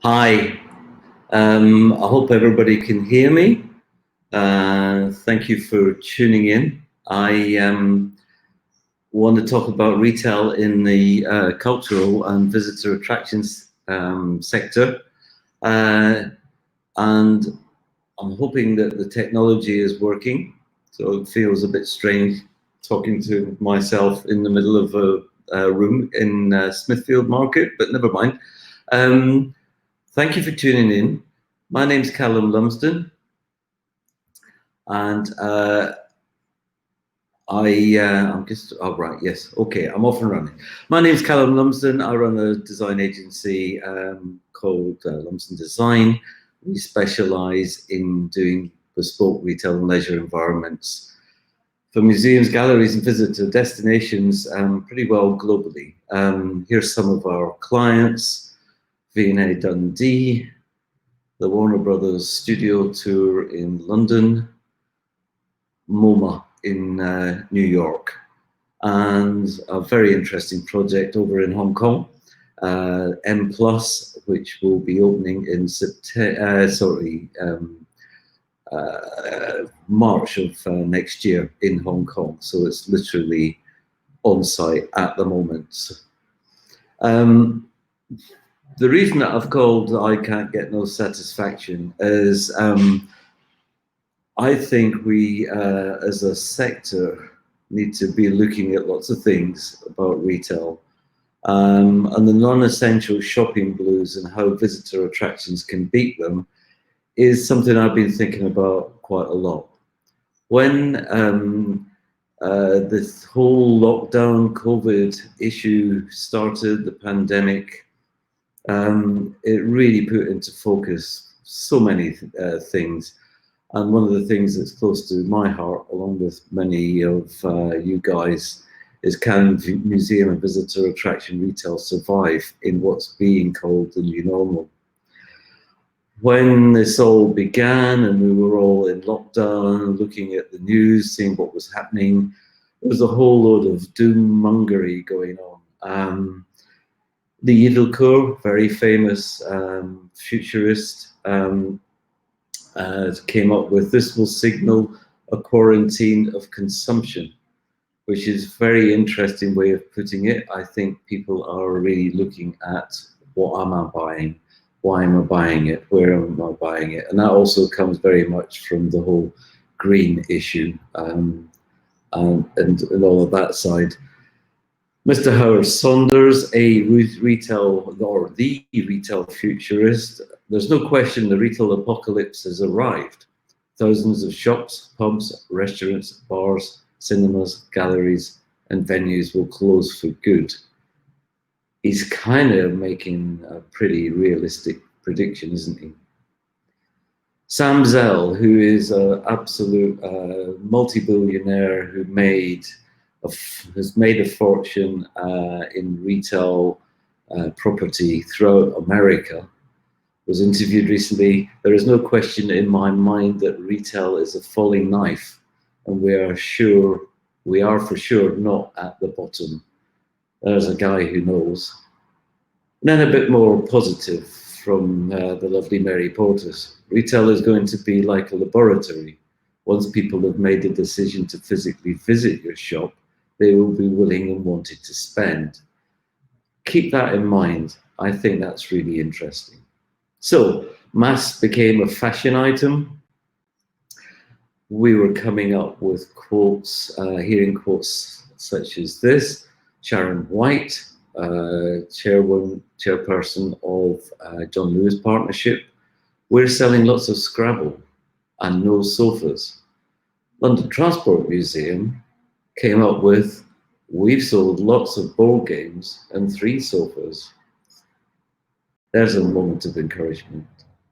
Hi, I hope everybody can hear me. Thank you for tuning in. I want to talk about retail in the cultural and visitor attractions sector. Uh, and I'm hoping that the technology is working. So it feels a bit strange talking to myself in the middle of a room in Smithfield Market, but never mind. Um, Thank you for tuning in. My name's Callum Lumsden, and I'm just right. Yes, okay. I'm off and running. My name's Callum Lumsden. I run a design agency called Lumsden Design. We specialise in doing bespoke retail and leisure environments for museums, galleries, and visitor destinations, pretty well globally. Here's some of our clients: V&A Dundee, the Warner Brothers Studio Tour in London, MoMA in New York, and a very interesting project over in Hong Kong, M Plus, which will be opening in March of next year in Hong Kong. So it's literally on site at the moment. The reason that I've called I Can't Get No Satisfaction is I think we, as a sector, need to be looking at lots of things about retail and the non-essential shopping blues and how visitor attractions can beat them is something I've been thinking about quite a lot. When this whole lockdown COVID issue started, the pandemic, it really put into focus so many things. And one of the things that's close to my heart, along with many of you guys, is can museum and visitor attraction retail survive in what's being called the new normal? When this all began and we were all in lockdown, looking at the news, seeing what was happening, there was a whole load of doom-mongery going on. The Edelkoor, very famous futurist, came up with this will signal a quarantine of consumption, which is a very interesting way of putting it. I think people are really looking at what am I buying, why am I buying it, where am I buying it, and that also comes very much from the whole green issue and all of that side. Mr. Howard Saunders, a retail or the retail futurist, there's no question the retail apocalypse has arrived. Thousands of shops, pubs, restaurants, bars, cinemas, galleries, and venues will close for good. He's kind of making a pretty realistic prediction, isn't he? Sam Zell, who is an absolute multi-billionaire who has made a fortune in retail property throughout America, was interviewed recently. There is no question in my mind that retail is a falling knife, and we are for sure not at the bottom. There's a guy who knows. And then a bit more positive from the lovely Mary Portas. Retail is going to be like a laboratory. Once people have made the decision to physically visit your shop, they will be willing and wanting to spend. Keep that in mind. I think that's really interesting. So, mass became a fashion item. We were coming up with quotes, hearing quotes such as this. Sharon White, chairperson of John Lewis Partnership. We're selling lots of Scrabble and no sofas. London Transport Museum came up with, we've sold lots of board games and 3 sofas. There's a moment of encouragement.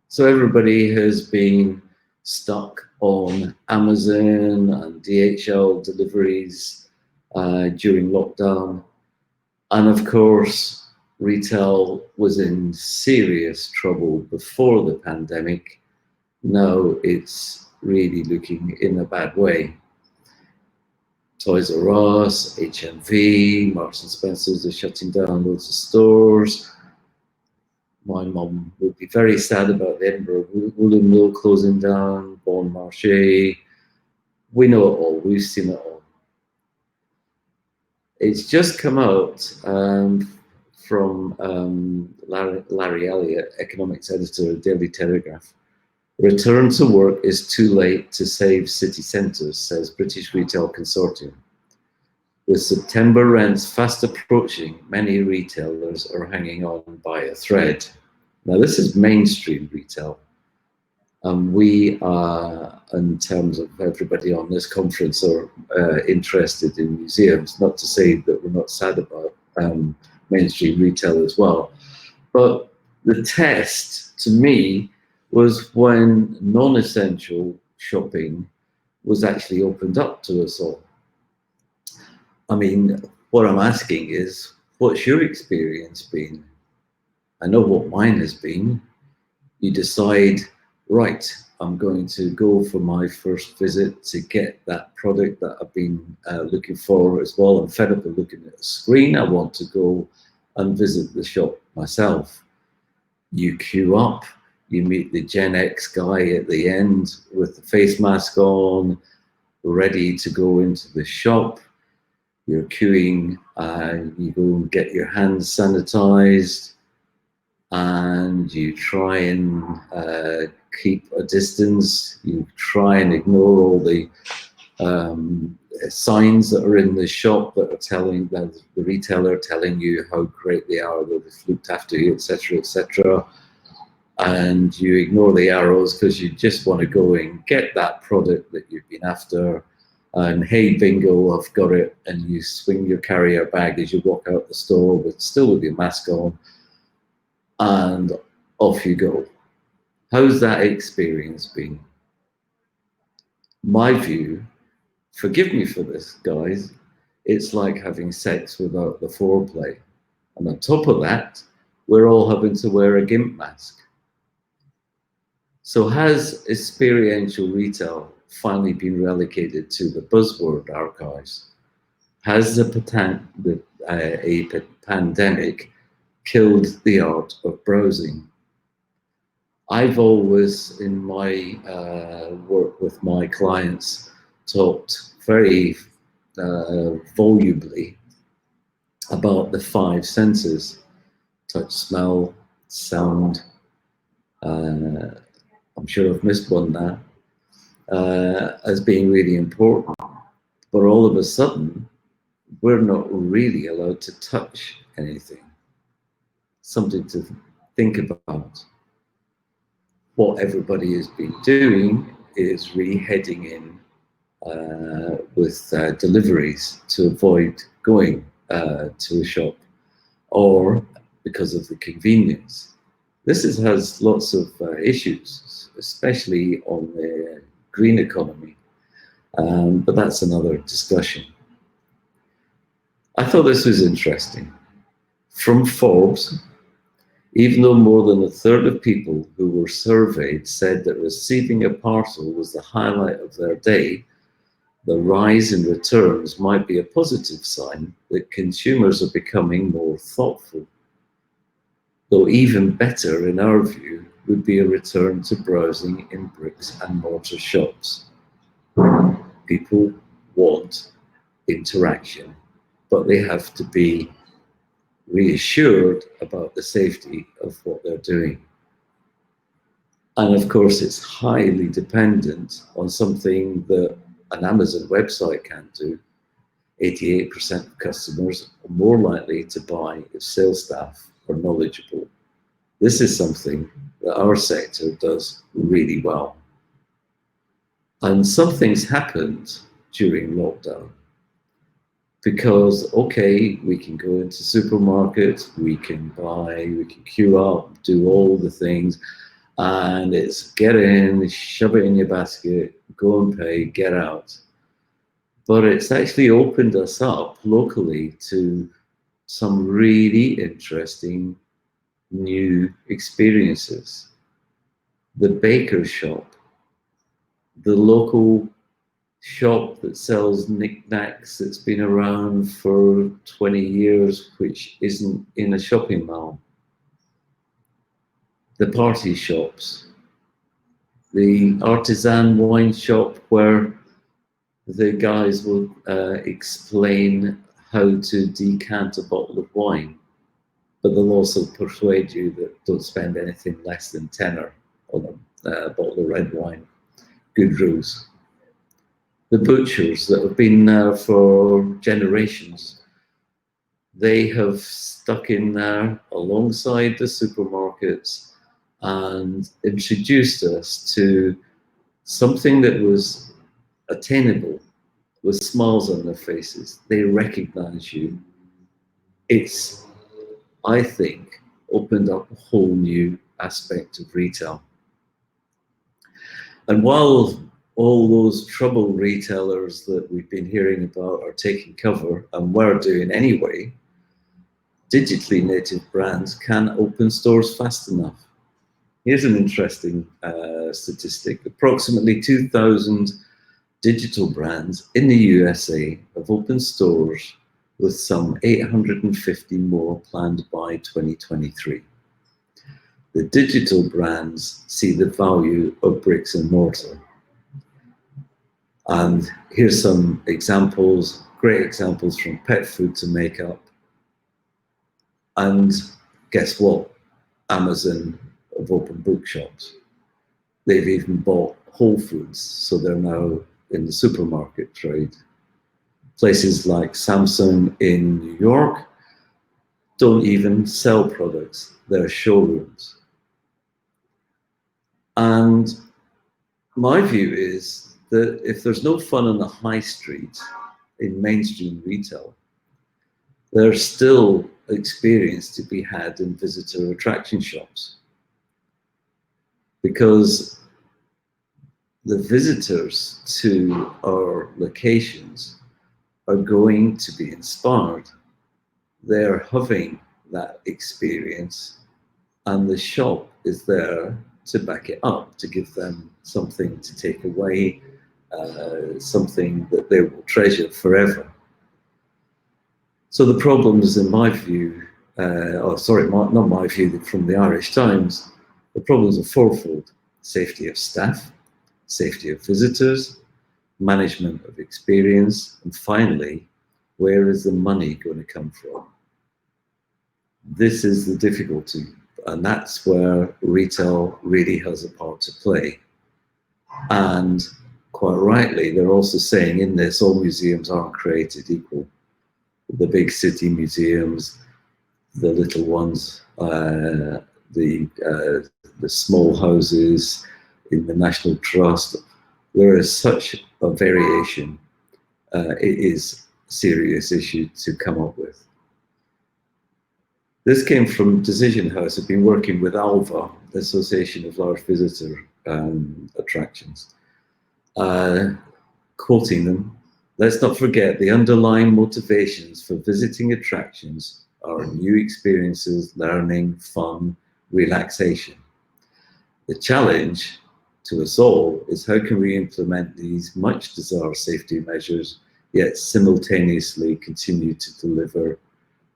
So everybody has been stuck on Amazon and DHL deliveries during lockdown. And of course, retail was in serious trouble before the pandemic. Now it's really looking in a bad way. Toys R Us, HMV, Marks and Spencer's are shutting down loads of stores. my mum would be very sad about the Edinburgh Woolen Mill closing down, Bon Marché. We know it all. We've seen it all. It's just come out from Larry Elliott, economics editor of Daily Telegraph. Return to work is too late to save city centres, says British Retail Consortium. With September rents fast approaching, many retailers are hanging on by a thread. Now, this is mainstream retail. We are, in terms of everybody on this conference, are interested in museums. Not to say that we're not sad about mainstream retail as well. But the test, to me, was when non-essential shopping was actually opened up to us all. I mean, what I'm asking is, what's your experience been? I know what mine has been. You decide, right, I'm going to go for my first visit to get that product that I've been looking for as well. I'm fed up of looking at a screen. I want to go and visit the shop myself. You queue up, you meet the Gen X guy at the end with the face mask on, ready to go into the shop. You're queuing, you go and get your hands sanitized, and you try and keep a distance. You try and ignore all the signs that are in the shop that are telling the retailer telling you how great they are, that they've looked after you, etc., etc. And you ignore the arrows because you just want to go and get that product that you've been after. And hey, bingo, I've got it. And you swing your carrier bag as you walk out the store, still with your mask on, and off you go. How's that experience been? My view, forgive me for this, guys, it's like having sex without the foreplay. And on top of that, we're all having to wear a GIMP mask. So has experiential retail finally been relegated to the buzzword archives? Has a pandemic killed the art of browsing? I've always, in my work with my clients, talked very volubly about the 5 senses: touch, smell, sound. I'm sure I've missed one now, as being really important. But all of a sudden, we're not really allowed to touch anything. Something to think about. What everybody has been doing is really heading in with deliveries to avoid going to a shop, or because of the convenience. This has lots of issues, especially on the green economy, but that's another discussion. I thought this was interesting. From Forbes, even though more than a third of people who were surveyed said that receiving a parcel was the highlight of their day, the rise in returns might be a positive sign that consumers are becoming more thoughtful. Though even better, in our view, would be a return to browsing in bricks and mortar shops. People want interaction, but they have to be reassured about the safety of what they're doing. And of course, it's highly dependent on something that an Amazon website can't do. 88% of customers are more likely to buy if sales staff are knowledgeable. This is something that our sector does really well. And something's happened during lockdown. Because, okay, we can go into supermarkets, we can buy, we can queue up, do all the things, and it's get in, shove it in your basket, go and pay, get out. But it's actually opened us up locally to some really interesting new experiences. The baker shop, the local shop that sells knickknacks that's been around for 20 years, which isn't in a shopping mall. the party shops, the artisan wine shop where the guys will explain how to decant a bottle of wine, but they'll also persuade you that don't spend anything less than tenner on a bottle of red wine. Good rules. The butchers that have been there for generations, they have stuck in there alongside the supermarkets and introduced us to something that was attainable with smiles on their faces. They recognize you. It's, I think, opened up a whole new aspect of retail. And while all those troubled retailers that we've been hearing about are taking cover, and we're doing anyway, digitally native brands can open stores fast enough. Here's an interesting statistic. Approximately 2,000 digital brands in the USA have opened stores, with some 850 more planned by 2023. The digital brands see the value of bricks and mortar. And here's some examples, great examples from pet food to makeup. And guess what? Amazon have opened bookshops. They've even bought Whole Foods, so they're now in the supermarket trade. Places like Samsung in New York don't even sell products, they're showrooms. And my view is that if there's no fun on the high street in mainstream retail, there's still experience to be had in visitor attraction shops. Because the visitors to our locations are going to be inspired. They're having that experience, and the shop is there to back it up, to give them something to take away, something that they will treasure forever. So the problems, in my view, not my view, from the Irish Times, the problems are fourfold: safety of staff, safety of visitors, management of experience, and finally, where is the money going to come from? This is the difficulty, and that's where retail really has a part to play. And quite rightly, they're also saying in this, all museums aren't created equal. The big city museums, the little ones, the small houses in the National Trust, there is such a variation. It is a serious issue to come up with. This came from Decision House. I've been working with ALVA, the Association of Large Visitor Attractions, quoting them: "Let's not forget the underlying motivations for visiting attractions are new experiences, learning, fun, relaxation. The challenge to us all is how can we implement these much desired safety measures, yet simultaneously continue to deliver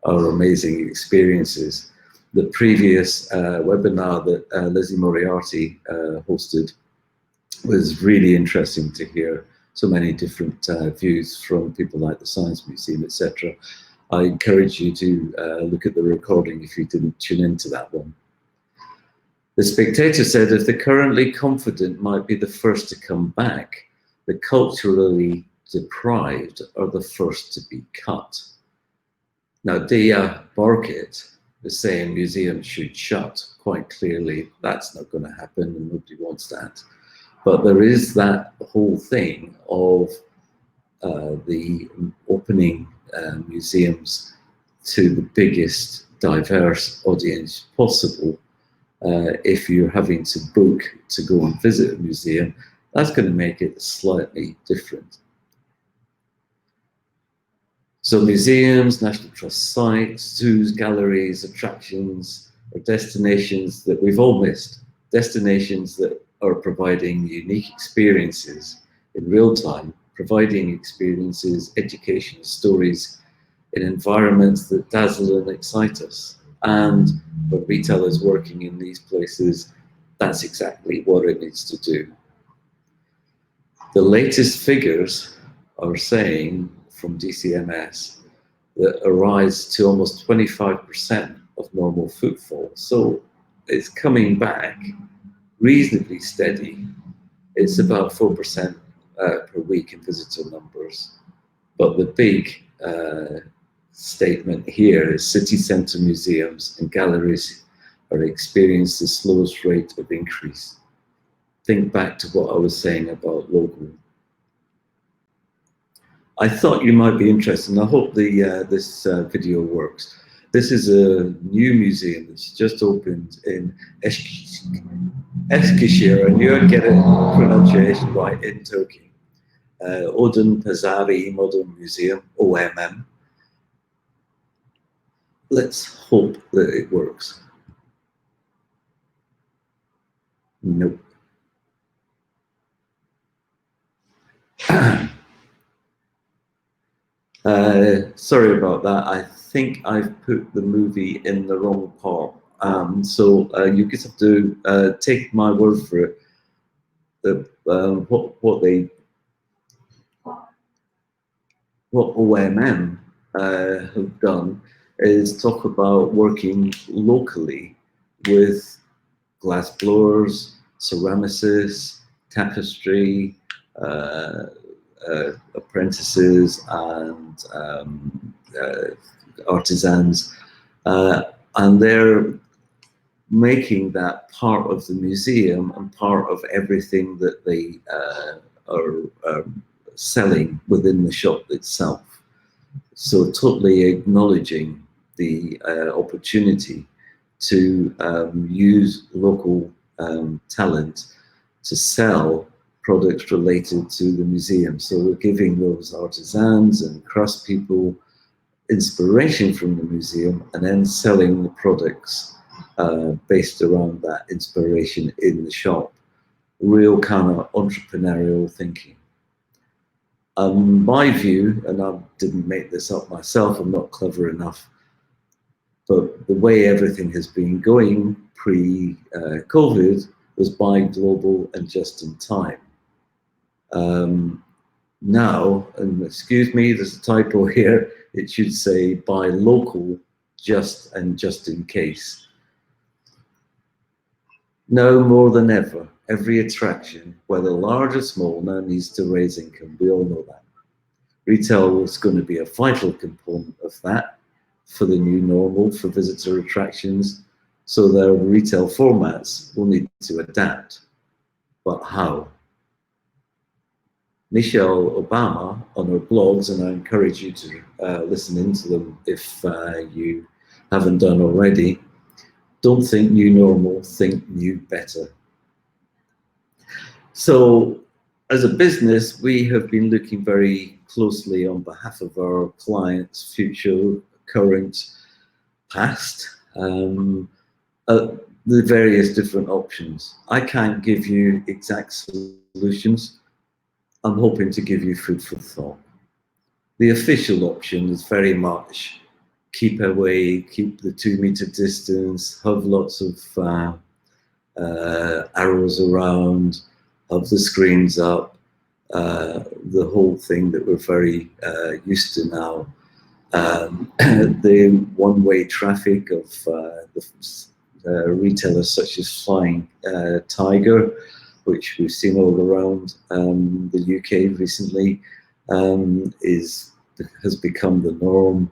our amazing experiences." The previous webinar that Lizzie Moriarty hosted was really interesting to hear so many different views from people like the Science Museum, etc. I encourage you to look at the recording if you didn't tune into that one. The Spectator said, if the currently confident might be the first to come back, the culturally deprived are the first to be cut. Now, Dia Barkett is saying museums should shut. Quite clearly, that's not going to happen, and nobody wants that. But there is that whole thing of the opening museums to the biggest diverse audience possible. If you're having to book to go and visit a museum, that's going to make it slightly different. So museums, National Trust sites, zoos, galleries, attractions are destinations that we've all missed. Destinations that are providing unique experiences in real time, providing experiences, education, stories in environments that dazzle and excite us. And for retailers working in these places, that's exactly what it needs to do. The latest figures are saying from DCMS that a rise to almost 25% of normal footfall. So it's coming back reasonably steady. It's about 4% per week in visitor numbers. But the big statement here is city centre museums and galleries are experiencing the slowest rate of increase. Think back to what I was saying about local. I thought you might be interested, and I hope this video works. This is a new museum that's just opened in Eskişehir, and you get a pronunciation right, in Turkey. Odun Pazari Modern Museum, OMM. Let's hope that it works. Nope. Sorry about that. I think I've put the movie in the wrong part. So you just have to take my word for it. That what OMM have done is talk about working locally with glass blowers, ceramicists, tapestry, apprentices, and artisans, and they're making that part of the museum and part of everything that they are selling within the shop itself. So totally acknowledging the opportunity to use local talent to sell products related to the museum. So we're giving those artisans and craftspeople inspiration from the museum and then selling the products based around that inspiration in the shop. Real kind of entrepreneurial thinking. My view, and I didn't make this up myself, I'm not clever enough, but the way everything has been going pre-COVID was buy global and just in time. Now, and excuse me, there's a typo here, it should say buy local just and just in case. Now more than ever, every attraction, whether large or small, now needs to raise income. We all know that. Retail is going to be a vital component of that for the new normal, for visitor attractions. So their retail formats will need to adapt. But how? Michelle Obama on her blogs, and I encourage you to listen into them if you haven't done already. Don't think new normal, think new better. So as a business, we have been looking very closely on behalf of our clients, future, current, past, the various different options. I can't give you exact solutions. I'm hoping to give you food for thought. The official option is very much keep away, keep the 2 meter distance, have lots of arrows around, have the screens up, the whole thing that we're very used to now. The one-way traffic of the retailers such as Flying Tiger, which we've seen all around the UK recently, has become the norm,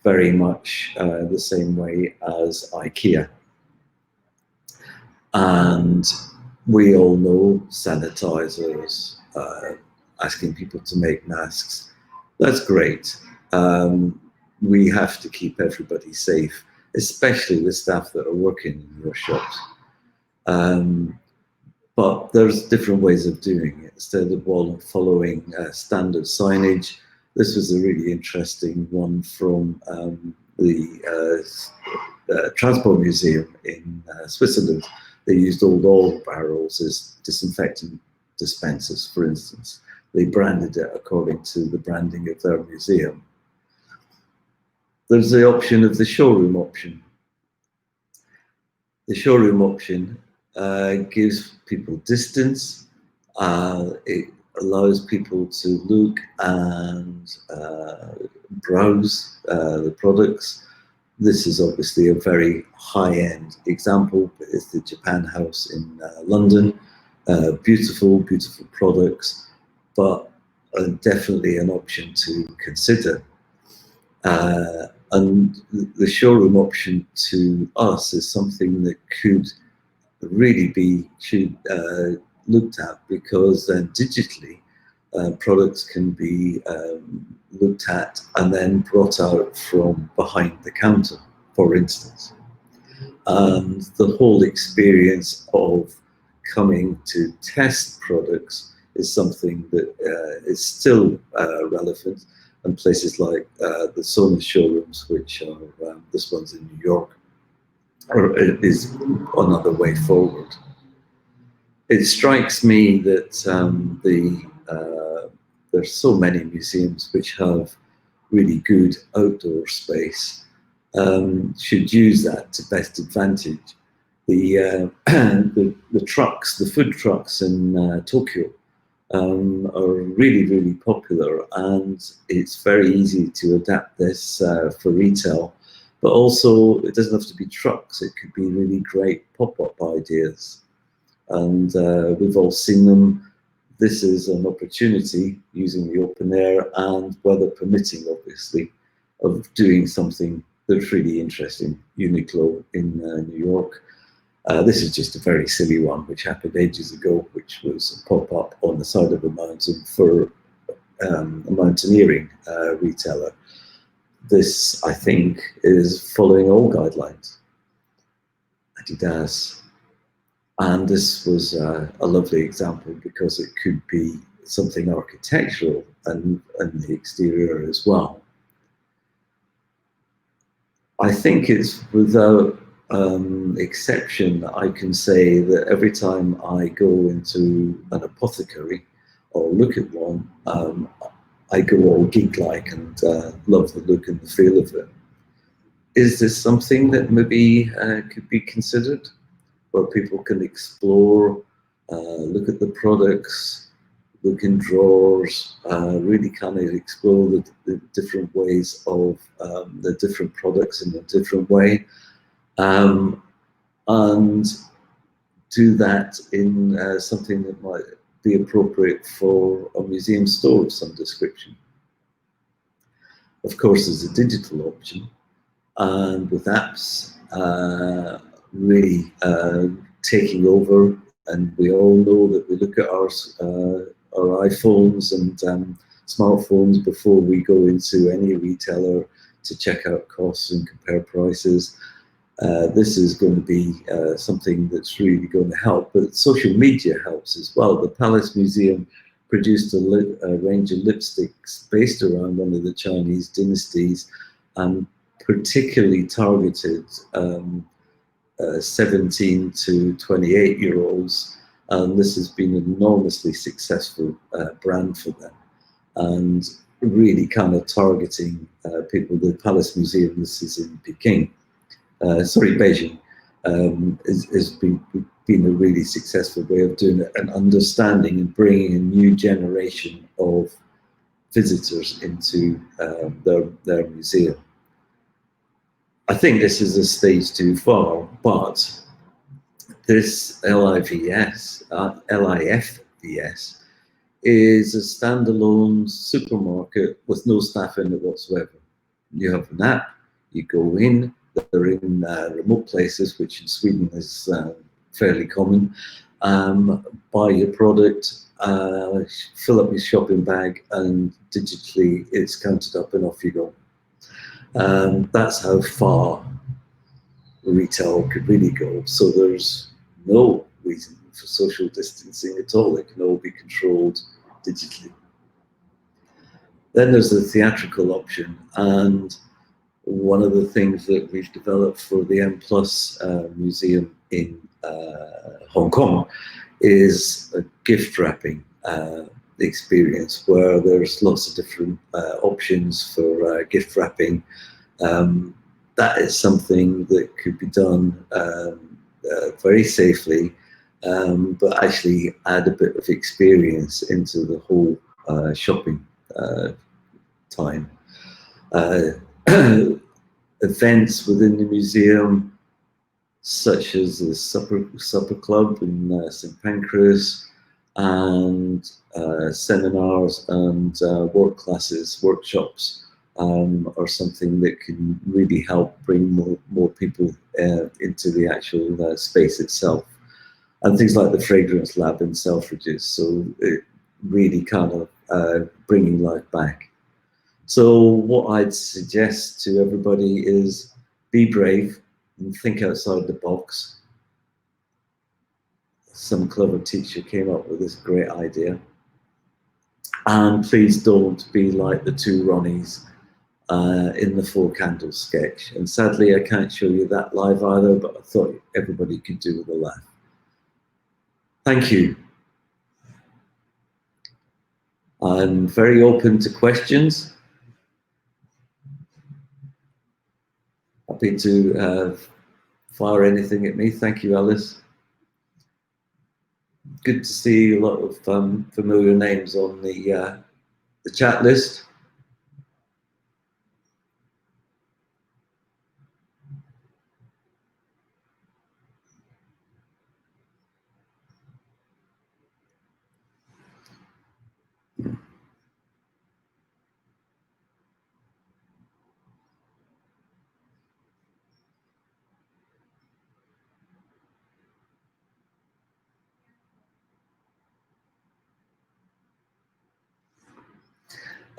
very much the same way as IKEA. And we all know sanitizers, asking people to make masks. That's great. We have to keep everybody safe, especially the staff that are working in your shops. But there's different ways of doing it. Instead of following standard signage, this was a really interesting one from the Transport Museum in Switzerland. They used old oil barrels as disinfectant dispensers, for instance. They branded it according to the branding of their museum. There's the option of the showroom option. The showroom option gives people distance. It allows people to look and browse the products. This is obviously a very high-end example. It's the Japan House in London. Beautiful, beautiful products, but definitely an option to consider. And the showroom option to us is something that could really be looked at, because digitally products can be looked at and then brought out from behind the counter, for instance. And the whole experience of coming to test products is something that is still relevant. And places like the Sony showrooms, which are this one's in New York, is another way forward. It strikes me that there's so many museums which have really good outdoor space, should use that to best advantage. The trucks, the food trucks in Tokyo are really, really popular, and it's very easy to adapt this for retail. But also, it doesn't have to be trucks. It could be really great pop-up ideas. And we've all seen them. This is an opportunity, using the open air and weather permitting, obviously, of doing something that's really interesting. Uniqlo in New York. This is just a very silly one, which happened ages ago, which was a pop-up on the side of a mountain for a mountaineering retailer. This, I think, is following all guidelines. Adidas. And this was a lovely example, because it could be something architectural and the exterior as well. I think it's without exception that I can say that every time I go into an apothecary or look at one, I go all geek-like and love the look and the feel of it. Is this something that maybe could be considered, where people can explore, look at the products, look in drawers, really kind of explore the different ways of the different products in a different way, and do that in something that might be appropriate for a museum store of some description. Of course, there's a digital option, and with apps really taking over. And we all know that we look at our iPhones and smartphones before we go into any retailer to check out costs and compare prices. This is going to be something that's really going to help, but social media helps as well. The Palace Museum produced a range of lipsticks based around one of the Chinese dynasties, and particularly targeted 17 to 28-year-olds, and this has been an enormously successful brand for them, and really kind of targeting people. The Palace Museum, this is in Beijing, has been a really successful way of doing it, and understanding and bringing a new generation of visitors into their museum. I think this is a stage too far, but this LIFVS is a standalone supermarket with no staff in it whatsoever. You have an app, you go in, they're in remote places, which in Sweden is fairly common. Buy your product, fill up your shopping bag, and digitally it's counted up and off you go. That's how far retail could really go. So there's no reason for social distancing at all. It can all be controlled digitally. Then there's the theatrical option, and one of the things that we've developed for the M Plus Museum in Hong Kong is a gift wrapping experience, where there's lots of different options for gift wrapping. That is something that could be done very safely, but actually add a bit of experience into the whole shopping time. Events within the museum, such as the supper club in St Pancras, and seminars and work classes, workshops, are something that can really help bring more people into the actual space itself. And things like the fragrance lab in Selfridges, so it really kind of bringing life back. So what I'd suggest to everybody is be brave and think outside the box. Some clever teacher came up with this great idea. And please don't be like the two Ronnies in the Four Candles sketch. And sadly, I can't show you that live either, but I thought everybody could do with a laugh. Thank you. I'm very open to questions. Happy to fire anything at me. Thank you, Alice. Good to see a lot of familiar names on the chat list.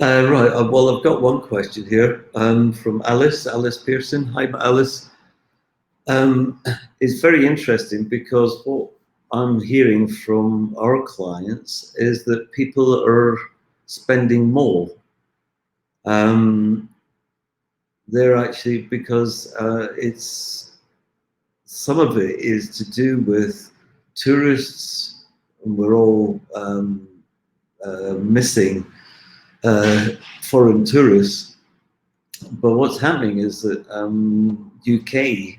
Right, well, I've got one question here from Alice Pearson. Hi, Alice. It's very interesting because what I'm hearing from our clients is that people are spending more. They're actually, because it's, some of it is to do with tourists, and we're all missing foreign tourists. But what's happening is that UK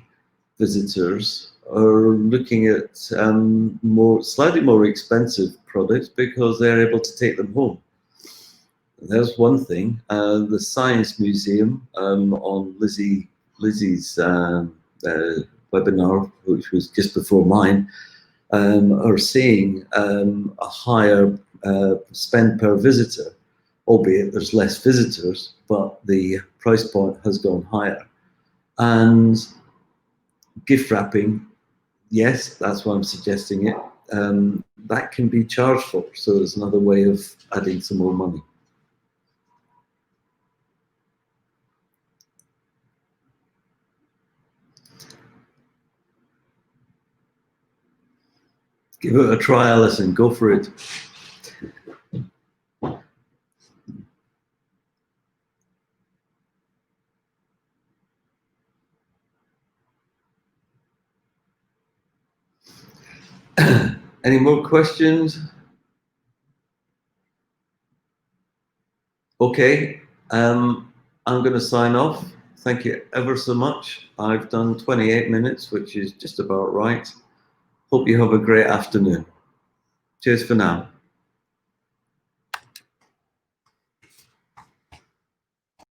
visitors are looking at slightly more expensive products because they're able to take them home. There's one thing. The Science Museum on Lizzie's webinar, which was just before mine, are seeing a higher spend per visitor, albeit there's less visitors, but the price point has gone higher. And gift wrapping, yes, that's why I'm suggesting it. That can be charged for, so there's another way of adding some more money. Give it a try, Alison, go for it. Any more questions? Okay, I'm going to sign off. Thank you ever so much. I've done 28 minutes, which is just about right. Hope you have a great afternoon. Cheers for now.